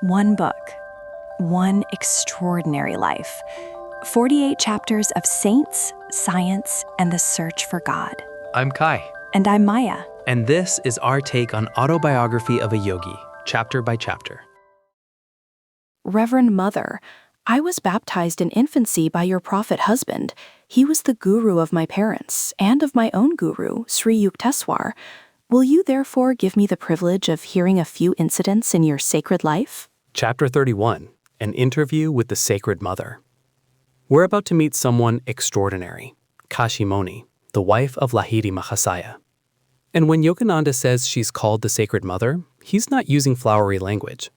One book, one extraordinary life. 48 chapters of saints, science, and the search for God. I'm Kai. And I'm Maya. And this is our take on Autobiography of a Yogi, chapter by chapter. Reverend Mother, I was baptized in infancy by your prophet husband. He was the guru of my parents and of my own guru, Sri Yukteswar. Will you therefore give me the privilege of hearing a few incidents in your sacred life? Chapter 31, An Interview with the Sacred Mother. We're about to meet someone extraordinary, Kashi Moni, the wife of Lahiri Mahasaya. And when Yogananda says she's called the Sacred Mother, he's not using flowery language.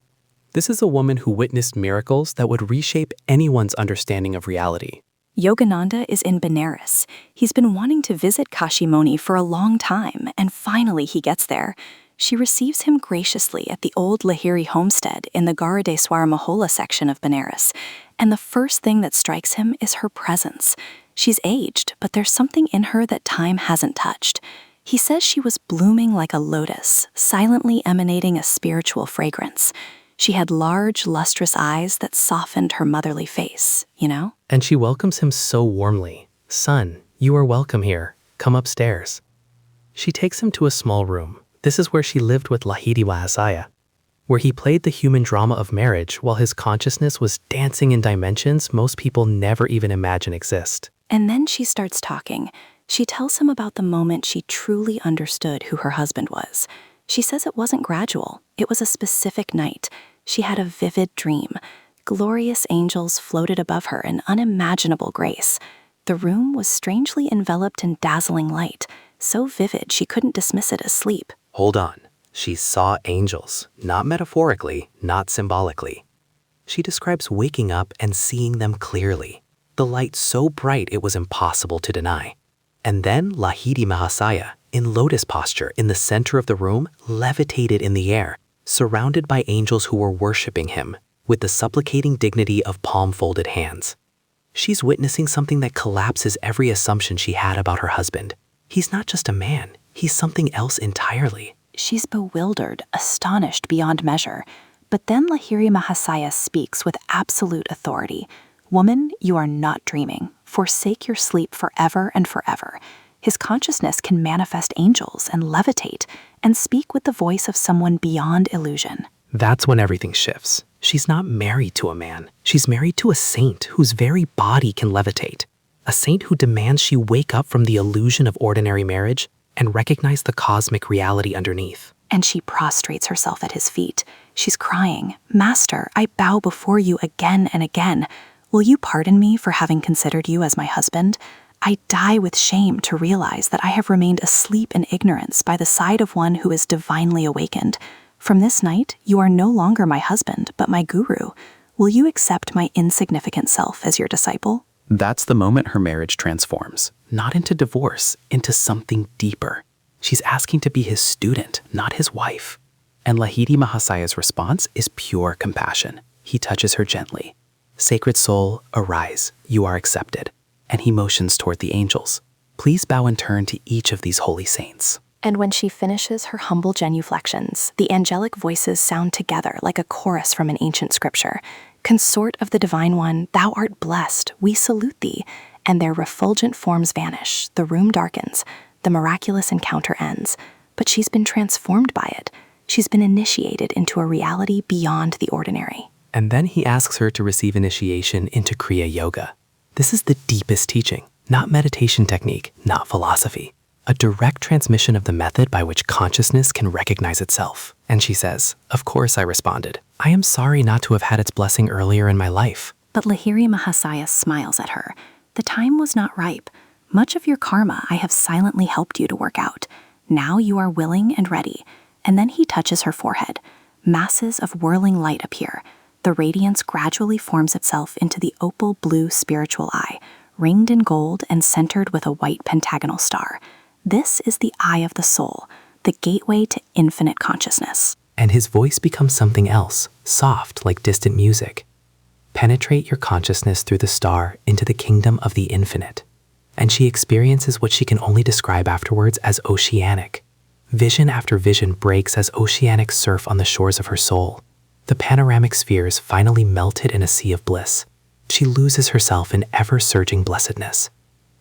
This is a woman who witnessed miracles that would reshape anyone's understanding of reality. Yogananda is in Benares. He's been wanting to visit Kashi Moni for a long time, and finally he gets there. She receives him graciously at the old Lahiri homestead in the Garadeswara Mahola section of Benares, and the first thing that strikes him is her presence. She's aged, but there's something in her that time hasn't touched. He says she was blooming like a lotus, silently emanating a spiritual fragrance. She had large, lustrous eyes that softened her motherly face, you know? And she welcomes him so warmly. "Son, you are welcome here. Come upstairs." She takes him to a small room. This is where she lived with Lahiri Mahasaya, where he played the human drama of marriage while his consciousness was dancing in dimensions most people never even imagine exist. And then she starts talking. She tells him about the moment she truly understood who her husband was. She says it wasn't gradual. It was a specific night. She had a vivid dream. Glorious angels floated above her in unimaginable grace. The room was strangely enveloped in dazzling light, so vivid she couldn't dismiss it as sleep. Hold on. She saw angels, not metaphorically, not symbolically. She describes waking up and seeing them clearly, the light so bright it was impossible to deny. And then Lahiri Mahasaya, in lotus posture in the center of the room, levitated in the air, surrounded by angels who were worshiping him with the supplicating dignity of palm-folded hands. She's witnessing something that collapses every assumption she had about her husband. He's not just a man, he's something else entirely. She's bewildered, astonished beyond measure. But then Lahiri Mahasaya speaks with absolute authority. "Woman, you are not dreaming. Forsake your sleep forever and forever." His consciousness can manifest angels and levitate and speak with the voice of someone beyond illusion. That's when everything shifts. She's not married to a man. She's married to a saint whose very body can levitate. A saint who demands she wake up from the illusion of ordinary marriage and recognize the cosmic reality underneath. And she prostrates herself at his feet. She's crying, "Master, I bow before you again and again. Will you pardon me for having considered you as my husband? I die with shame to realize that I have remained asleep in ignorance by the side of one who is divinely awakened. From this night, you are no longer my husband, but my guru. Will you accept my insignificant self as your disciple?" That's the moment her marriage transforms. Not into divorce, into something deeper. She's asking to be his student, not his wife. And Lahiri Mahasaya's response is pure compassion. He touches her gently. "Sacred soul, arise. You are accepted." And he motions toward the angels. "Please bow in turn to each of these holy saints." And when she finishes her humble genuflections, the angelic voices sound together like a chorus from an ancient scripture. "Consort of the Divine One, thou art blessed. We salute thee." And their refulgent forms vanish. The room darkens. The miraculous encounter ends. But she's been transformed by it. She's been initiated into a reality beyond the ordinary. And then he asks her to receive initiation into Kriya Yoga. This is the deepest teaching, not meditation technique, not philosophy. A direct transmission of the method by which consciousness can recognize itself. And she says, "Of course," I responded. "I am sorry not to have had its blessing earlier in my life." But Lahiri Mahasaya smiles at her. "The time was not ripe. Much of your karma I have silently helped you to work out. Now you are willing and ready." And then he touches her forehead. Masses of whirling light appear. The radiance gradually forms itself into the opal blue spiritual eye, ringed in gold and centered with a white pentagonal star. This is the eye of the soul, the gateway to infinite consciousness. And his voice becomes something else, soft like distant music. "Penetrate your consciousness through the star into the kingdom of the infinite." And she experiences what she can only describe afterwards as oceanic. Vision after vision breaks as oceanic surf on the shores of her soul. The panoramic spheres finally melted in a sea of bliss. She loses herself in ever-surging blessedness.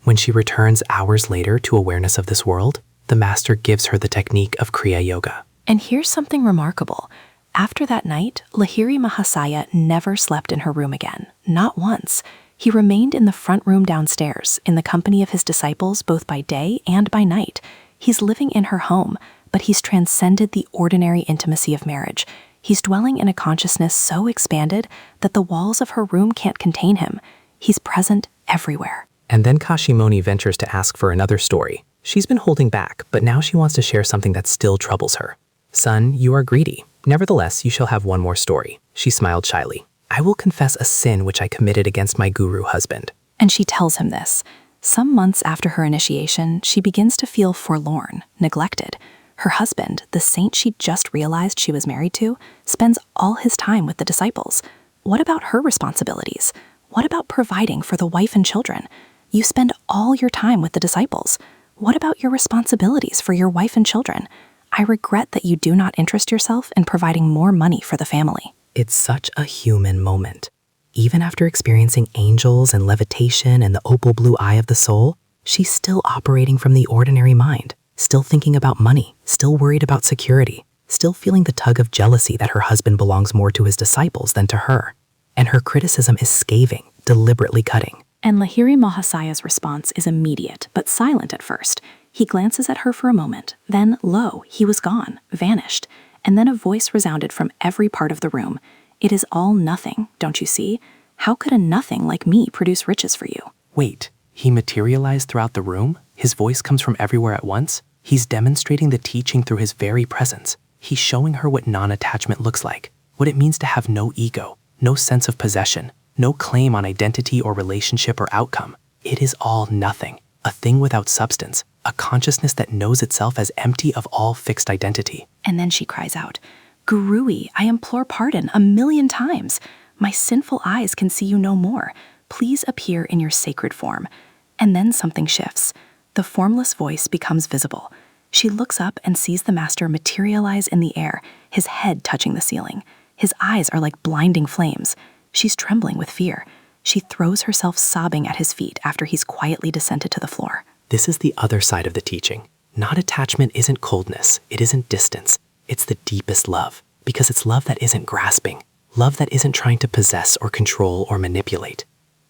When she returns hours later to awareness of this world, the master gives her the technique of Kriya Yoga. And here's something remarkable. After that night, Lahiri Mahasaya never slept in her room again, not once. He remained in the front room downstairs, in the company of his disciples both by day and by night. He's living in her home, but he's transcended the ordinary intimacy of marriage. He's dwelling in a consciousness so expanded that the walls of her room can't contain him. He's present everywhere. And then Kashi Moni ventures to ask for another story. She's been holding back, but now she wants to share something that still troubles her. Son, you are greedy. Nevertheless, you shall have one more story. She smiled shyly. I will confess a sin which I committed against my guru husband. And she tells him this. Some months after her initiation, she begins to feel forlorn, neglected. Her husband, the saint she just realized she was married to, spends all his time with the disciples. What about her responsibilities? What about providing for the wife and children? You spend all your time with the disciples. What about your responsibilities for your wife and children? I regret that you do not interest yourself in providing more money for the family. It's such a human moment. Even after experiencing angels and levitation and the opal blue eye of the soul, she's still operating from the ordinary mind, still thinking about money, still worried about security, still feeling the tug of jealousy that her husband belongs more to his disciples than to her. And her criticism is scathing, deliberately cutting. And Lahiri Mahasaya's response is immediate, but silent at first. He glances at her for a moment, then, lo, he was gone, vanished. And then a voice resounded from every part of the room. It is all nothing, don't you see? How could a nothing like me produce riches for you? Wait, he materialized throughout the room? His voice comes from everywhere at once? He's demonstrating the teaching through his very presence. He's showing her what non-attachment looks like, what it means to have no ego, no sense of possession, no claim on identity or relationship or outcome. It is all nothing, a thing without substance, a consciousness that knows itself as empty of all fixed identity. And then she cries out, Gurui, I implore pardon 1,000,000 times. My sinful eyes can see you no more. Please appear in your sacred form. And then something shifts. The formless voice becomes visible. She looks up and sees the master materialize in the air, his head touching the ceiling. His eyes are like blinding flames. She's trembling with fear. She throws herself sobbing at his feet after he's quietly descended to the floor. This is the other side of the teaching. Not attachment isn't coldness, it isn't distance. It's the deepest love, because it's love that isn't grasping, love that isn't trying to possess or control or manipulate.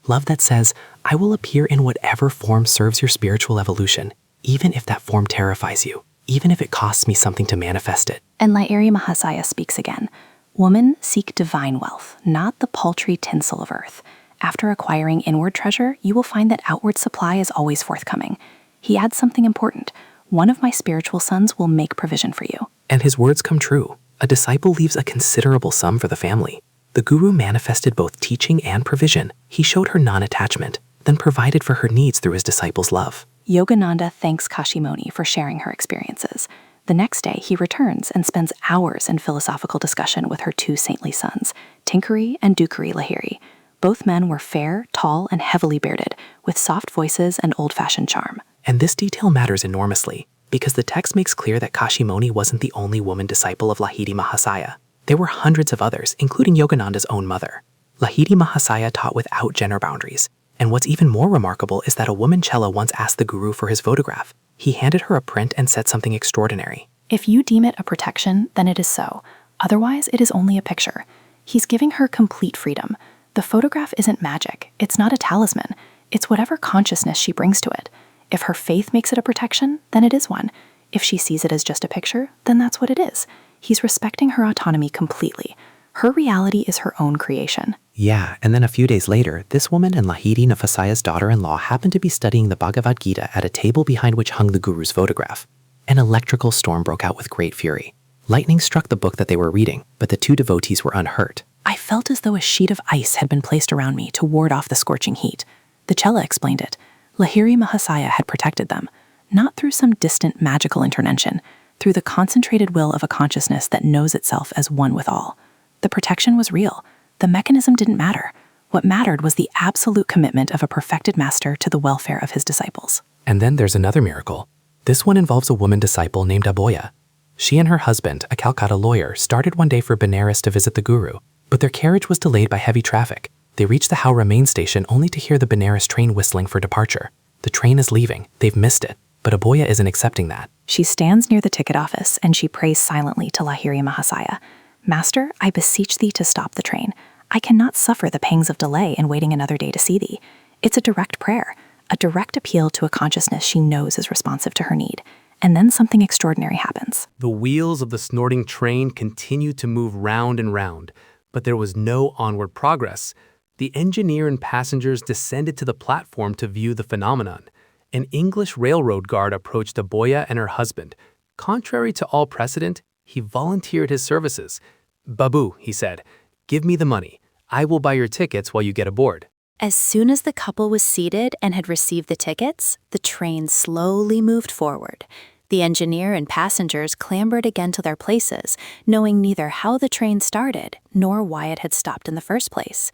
Love that says, I will appear in whatever form serves your spiritual evolution, even if that form terrifies you, even if it costs me something to manifest it. And Lahiri Mahasaya speaks again. Woman, seek divine wealth, not the paltry tinsel of earth. After acquiring inward treasure, you will find that outward supply is always forthcoming. He adds something important. One of my spiritual sons will make provision for you. And his words come true. A disciple leaves a considerable sum for the family. The guru manifested both teaching and provision. He showed her non-attachment, then provided for her needs through his disciples' love. Yogananda thanks Kashi Moni for sharing her experiences. The next day, he returns and spends hours in philosophical discussion with her two saintly sons, Tinkari and Dukari Lahiri. Both men were fair, tall, and heavily bearded, with soft voices and old-fashioned charm. And this detail matters enormously, because the text makes clear that Kashi Moni wasn't the only woman disciple of Lahiri Mahasaya. There were hundreds of others, including Yogananda's own mother. Lahiri Mahasaya taught without gender boundaries. And what's even more remarkable is that a woman Chela once asked the guru for his photograph. He handed her a print and said something extraordinary. If you deem it a protection, then it is so. Otherwise, it is only a picture. He's giving her complete freedom. The photograph isn't magic. It's not a talisman. It's whatever consciousness she brings to it. If her faith makes it a protection, then it is one. If she sees it as just a picture, then that's what it is. He's respecting her autonomy completely. Her reality is her own creation. Yeah, and then a few days later, this woman and Lahiri Mahasaya's daughter-in-law happened to be studying the Bhagavad Gita at a table behind which hung the guru's photograph. An electrical storm broke out with great fury. Lightning struck the book that they were reading, but the two devotees were unhurt. I felt as though a sheet of ice had been placed around me to ward off the scorching heat. The Chela explained it. Lahiri Mahasaya had protected them, not through some distant magical intervention, through the concentrated will of a consciousness that knows itself as one with all. The protection was real. The mechanism didn't matter. What mattered was the absolute commitment of a perfected master to the welfare of his disciples. And then there's another miracle. This one involves a woman disciple named Aboya. She and her husband, a Calcutta lawyer, started one day for Benares to visit the guru, but their carriage was delayed by heavy traffic. They reached the Howrah main station only to hear the Benares train whistling for departure. The train is leaving. They've missed it. But Aboya isn't accepting that. She stands near the ticket office and she prays silently to Lahiri Mahasaya. Master, I beseech thee to stop the train. I cannot suffer the pangs of delay in waiting another day to see thee. It's a direct prayer, a direct appeal to a consciousness she knows is responsive to her need. And then something extraordinary happens. The wheels of the snorting train continued to move round and round, but there was no onward progress. The engineer and passengers descended to the platform to view the phenomenon. An English railroad guard approached Aboya and her husband. Contrary to all precedent, he volunteered his services. "Babu," he said, "give me the money. I will buy your tickets while you get aboard." As soon as the couple was seated and had received the tickets, the train slowly moved forward. The engineer and passengers clambered again to their places, knowing neither how the train started nor why it had stopped in the first place.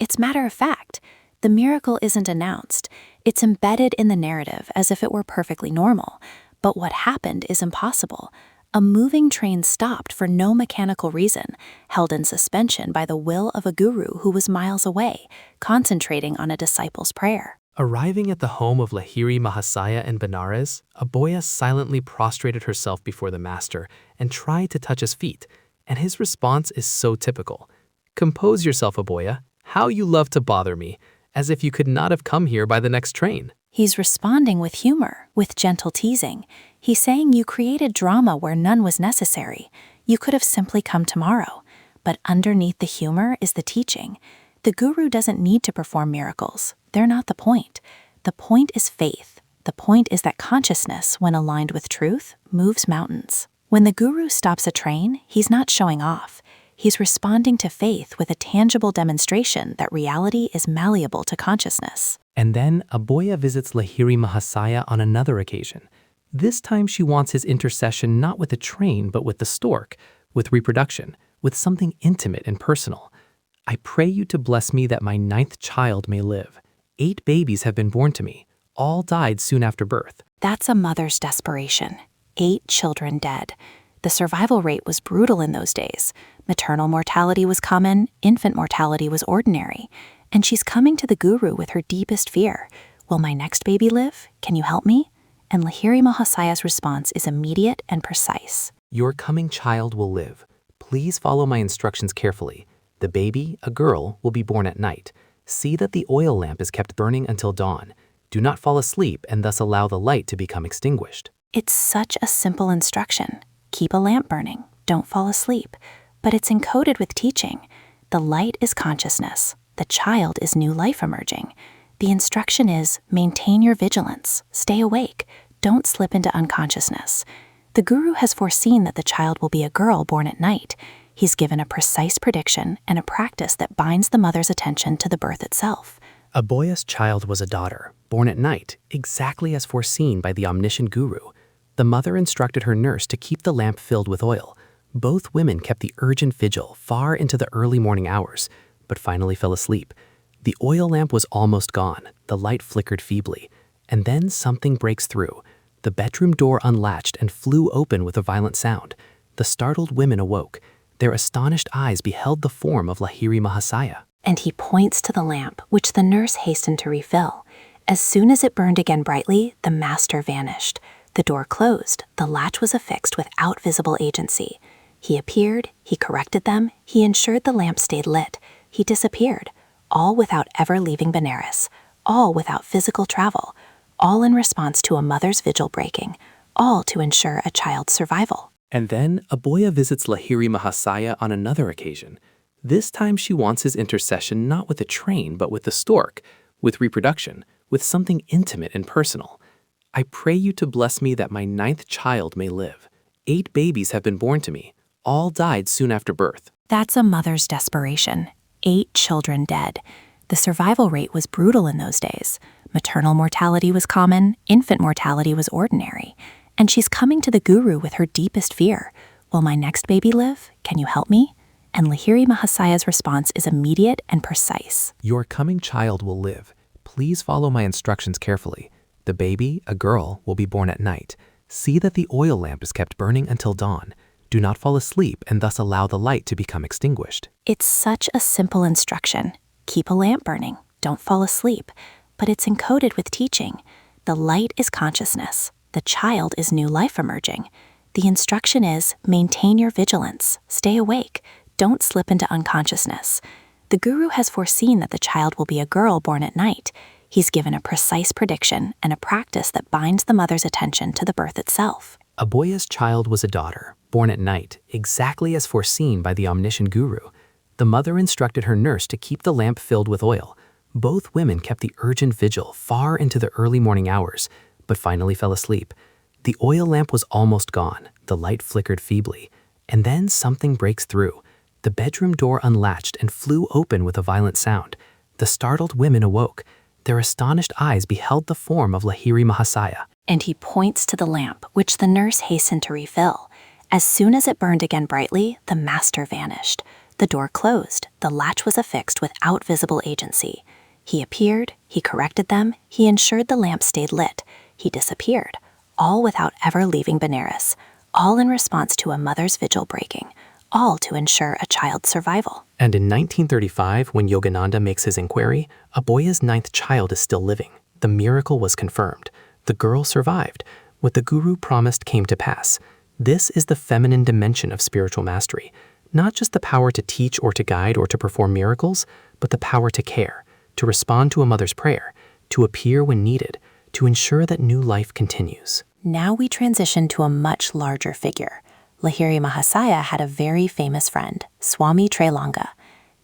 It's matter of fact. The miracle isn't announced. It's embedded in the narrative as if it were perfectly normal. But what happened is impossible. A moving train stopped for no mechanical reason, held in suspension by the will of a guru who was miles away, concentrating on a disciple's prayer. Arriving at the home of Lahiri Mahasaya in Benares, Aboya silently prostrated herself before the master and tried to touch his feet, and his response is so typical. "Compose yourself, Aboya. How you love to bother me, as if you could not have come here by the next train." He's responding with humor, with gentle teasing. He's saying you created drama where none was necessary. You could have simply come tomorrow. But underneath the humor is the teaching. The guru doesn't need to perform miracles. They're not the point. The point is faith. The point is that consciousness, when aligned with truth, moves mountains. When the guru stops a train, he's not showing off. He's responding to faith with a tangible demonstration that reality is malleable to consciousness. And then Aboya visits Lahiri Mahasaya on another occasion. This time she wants his intercession not with a train, but with the stork, with reproduction, with something intimate and personal. "I pray you to bless me that my 9th child may live. 8 babies have been born to me. All died soon after birth." That's a mother's desperation. 8 children dead. The survival rate was brutal in those days. Maternal mortality was common, infant mortality was ordinary. And she's coming to the guru with her deepest fear. "Will my next baby live? Can you help me?" And Lahiri Mahasaya's response is immediate and precise. "Your coming child will live. Please follow my instructions carefully. The baby, a girl, will be born at night. See that the oil lamp is kept burning until dawn. Do not fall asleep and thus allow the light to become extinguished." It's such a simple instruction. Keep a lamp burning. Don't fall asleep. But it's encoded with teaching. The light is consciousness. The child is new life emerging. The instruction is maintain your vigilance. Stay awake. Don't slip into unconsciousness. The guru has foreseen that the child will be a girl born at night. He's given a precise prediction and a practice that binds the mother's attention to the birth itself. Aboya's child was a daughter, born at night, exactly as foreseen by the omniscient guru. The mother instructed her nurse to keep the lamp filled with oil. Both women kept the urgent vigil far into the early morning hours, but finally fell asleep. The oil lamp was almost gone. The light flickered feebly. And then something breaks through. The bedroom door unlatched and flew open with a violent sound. The startled women awoke. Their astonished eyes beheld the form of Lahiri Mahasaya. And he points to the lamp, which the nurse hastened to refill. As soon as it burned again brightly, the master vanished. The door closed. The latch was affixed without visible agency. He appeared, he corrected them, he ensured the lamp stayed lit. He disappeared, all without ever leaving Benares, all without physical travel, all in response to a mother's vigil breaking, all to ensure a child's survival. And then Aboya visits Lahiri Mahasaya on another occasion. This time she wants his intercession not with a train, but with the stork, with reproduction, with something intimate and personal. "I pray you to bless me that my 9th child may live. 8 babies have been born to me. All died soon after birth." That's a mother's desperation. 8 children dead. The survival rate was brutal in those days. Maternal mortality was common, infant mortality was ordinary. And she's coming to the guru with her deepest fear. "Will my next baby live? Can you help me?" And Lahiri Mahasaya's response is immediate and precise. "Your coming child will live. Please follow my instructions carefully. The baby, a girl, will be born at night. See that the oil lamp is kept burning until dawn. Do not fall asleep and thus allow the light to become extinguished. It's such a simple instruction. Keep a lamp burning. Don't fall asleep. But it's encoded with teaching. The light is consciousness. The child is new life emerging. The instruction is maintain your vigilance. Stay awake. Don't slip into unconsciousness. The guru has foreseen that the child will be a girl born at night. He's given a precise prediction and a practice that binds the mother's attention to the birth itself. Aboya's child was a daughter, born at night, exactly as foreseen by the omniscient guru. The mother instructed her nurse to keep the lamp filled with oil. Both women kept the urgent vigil far into the early morning hours, but finally fell asleep. The oil lamp was almost gone. The light flickered feebly. And then something breaks through. The bedroom door unlatched and flew open with a violent sound. The startled women awoke. Their astonished eyes beheld the form of Lahiri Mahasaya. And he points to the lamp, which the nurse hastened to refill. As soon as it burned again brightly, the master vanished. The door closed. The latch was affixed without visible agency. He appeared, he corrected them, he ensured the lamp stayed lit. He disappeared, all without ever leaving Benares, all in response to a mother's vigil breaking, all to ensure a child's survival. And in 1935, when Yogananda makes his inquiry, Aboya's 9th child is still living. The miracle was confirmed. The girl survived. What the guru promised came to pass. This is the feminine dimension of spiritual mastery. Not just the power to teach or to guide or to perform miracles, but the power to care, to respond to a mother's prayer, to appear when needed, to ensure that new life continues. Now we transition to a much larger figure. Lahiri Mahasaya had a very famous friend, Swami Trailanga.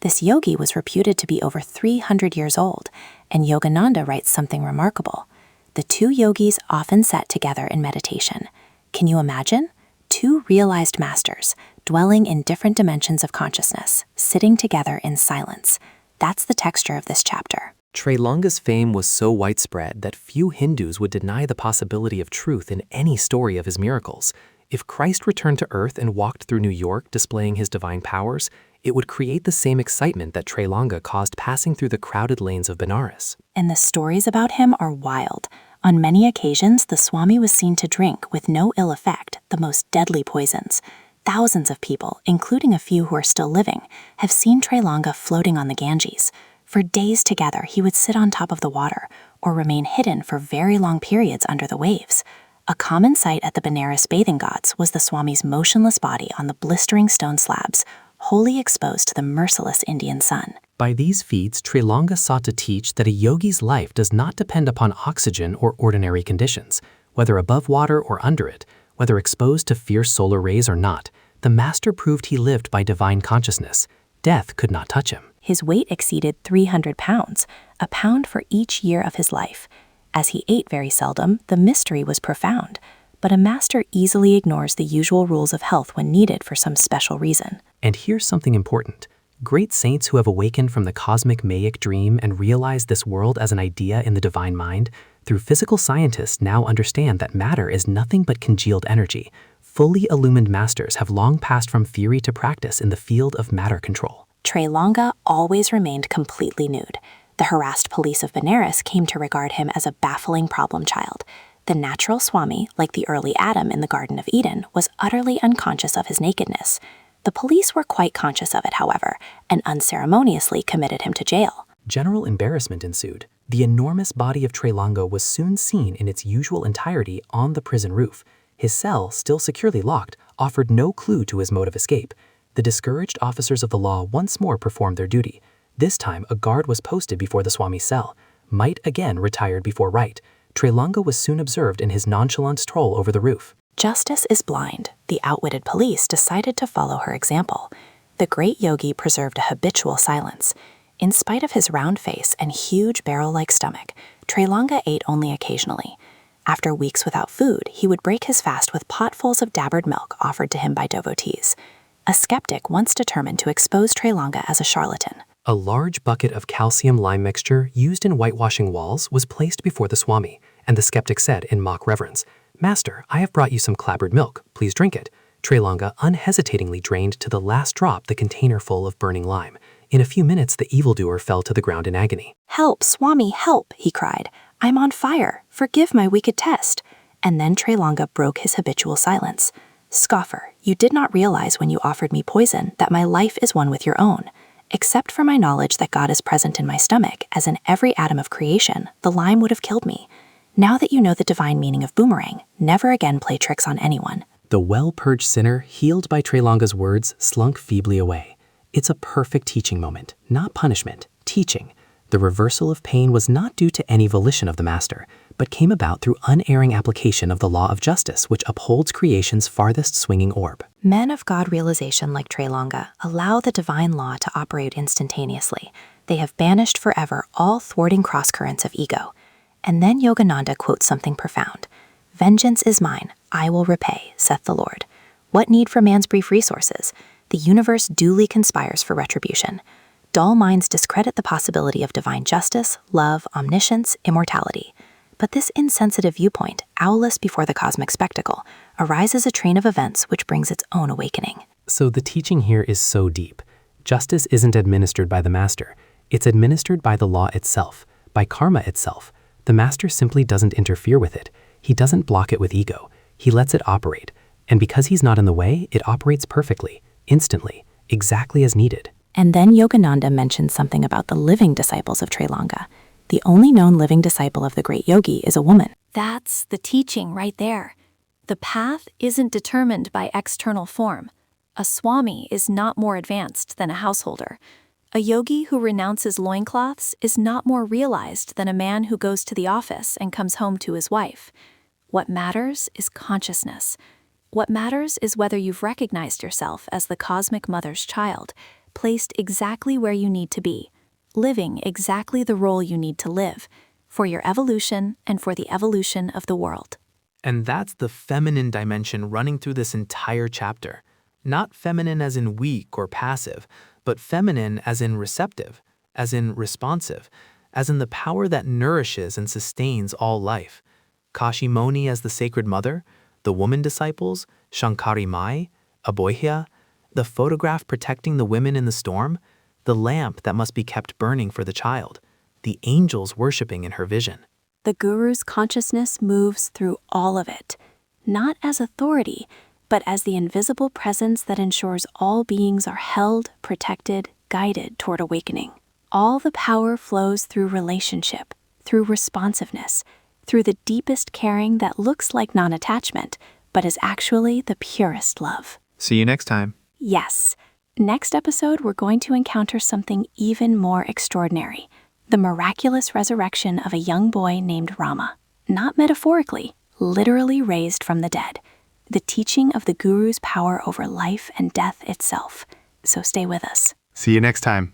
This yogi was reputed to be over 300 years old, and Yogananda writes something remarkable. The two yogis often sat together in meditation. Can you imagine? Two realized masters, dwelling in different dimensions of consciousness, sitting together in silence. That's the texture of this chapter. Trailanga's fame was so widespread that few Hindus would deny the possibility of truth in any story of his miracles. If Christ returned to earth and walked through New York displaying his divine powers, it would create the same excitement that Trailanga caused passing through the crowded lanes of Benares. And the stories about him are wild. On many occasions, the Swami was seen to drink, with no ill effect, the most deadly poisons. Thousands of people, including a few who are still living, have seen Trailanga floating on the Ganges. For days together, he would sit on top of the water, or remain hidden for very long periods under the waves. A common sight at the Benares bathing ghats was the Swami's motionless body on the blistering stone slabs, wholly exposed to the merciless Indian sun. By these feats, Trailanga sought to teach that a yogi's life does not depend upon oxygen or ordinary conditions. Whether above water or under it, whether exposed to fierce solar rays or not, the master proved he lived by divine consciousness. Death could not touch him. His weight exceeded 300 pounds, a pound for each year of his life. As he ate very seldom, the mystery was profound. But a master easily ignores the usual rules of health when needed for some special reason. And here's something important. Great saints who have awakened from the cosmic Mayic dream and realized this world as an idea in the divine mind, through physical scientists now understand that matter is nothing but congealed energy. Fully illumined masters have long passed from theory to practice in the field of matter control. Trailanga always remained completely nude. The harassed police of Benares came to regard him as a baffling problem child. The natural Swami, like the early Adam in the Garden of Eden, was utterly unconscious of his nakedness. The police were quite conscious of it, however, and unceremoniously committed him to jail. General embarrassment ensued. The enormous body of Trailanga was soon seen in its usual entirety on the prison roof. His cell, still securely locked, offered no clue to his mode of escape. The discouraged officers of the law once more performed their duty. This time, a guard was posted before the Swami's cell. Might again retired before right. Trailanga was soon observed in his nonchalant stroll over the roof. Justice is blind. The outwitted police decided to follow her example. The great yogi preserved a habitual silence. In spite of his round face and huge barrel-like stomach, Trailanga ate only occasionally. After weeks without food, he would break his fast with potfuls of dabbered milk offered to him by devotees. A skeptic once determined to expose Trailanga as a charlatan. A large bucket of calcium lime mixture used in whitewashing walls was placed before the Swami, and the skeptic said in mock reverence, "Master, I have brought you some clabbered milk. Please drink it." Trailanga unhesitatingly drained to the last drop the container full of burning lime. In a few minutes, the evildoer fell to the ground in agony. "Help, Swami, help," he cried. "I'm on fire. Forgive my wicked test." And then Trailanga broke his habitual silence. "Scoffer, you did not realize when you offered me poison that my life is one with your own. Except for my knowledge that God is present in my stomach, as in every atom of creation, the lime would have killed me. Now that you know the divine meaning of boomerang, never again play tricks on anyone." The well-purged sinner, healed by Trailanga's words, slunk feebly away. It's a perfect teaching moment, not punishment, teaching. The reversal of pain was not due to any volition of the master, but came about through unerring application of the law of justice, which upholds creation's farthest swinging orb. Men of God realization like Trailanga allow the divine law to operate instantaneously. They have banished forever all thwarting cross-currents of ego. And then Yogananda quotes something profound. "Vengeance is mine, I will repay, saith the Lord. What need for man's brief resources? The universe duly conspires for retribution. Dull minds discredit the possibility of divine justice, love, omniscience, immortality. But this insensitive viewpoint, owlless before the cosmic spectacle, arises a train of events which brings its own awakening." So the teaching here is so deep. Justice isn't administered by the master. It's administered by the law itself, by karma itself. The master simply doesn't interfere with it. He doesn't block it with ego. He lets it operate. And because he's not in the way, it operates perfectly, instantly, exactly as needed. And then Yogananda mentions something about the living disciples of Trailanga. The only known living disciple of the great yogi is a woman. That's the teaching right there. The path isn't determined by external form. A swami is not more advanced than a householder. A yogi who renounces loincloths is not more realized than a man who goes to the office and comes home to his wife. What matters is consciousness. What matters is whether you've recognized yourself as the cosmic mother's child, placed exactly where you need to be, living exactly the role you need to live, for your evolution and for the evolution of the world. And that's the feminine dimension running through this entire chapter. Not feminine as in weak or passive, but feminine as in receptive, as in responsive, as in the power that nourishes and sustains all life. Kashi Moni as the sacred mother, the woman disciples, Shankari Mai, Abohya, the photograph protecting the women in the storm, the lamp that must be kept burning for the child, the angels worshiping in her vision. The guru's consciousness moves through all of it, not as authority, but as the invisible presence that ensures all beings are held, protected, guided toward awakening. All the power flows through relationship, through responsiveness, through the deepest caring that looks like non-attachment, but is actually the purest love. See you next time. Yes. Next episode, we're going to encounter something even more extraordinary. The miraculous resurrection of a young boy named Rama. Not metaphorically, literally raised from the dead. The teaching of the guru's power over life and death itself. So stay with us. See you next time.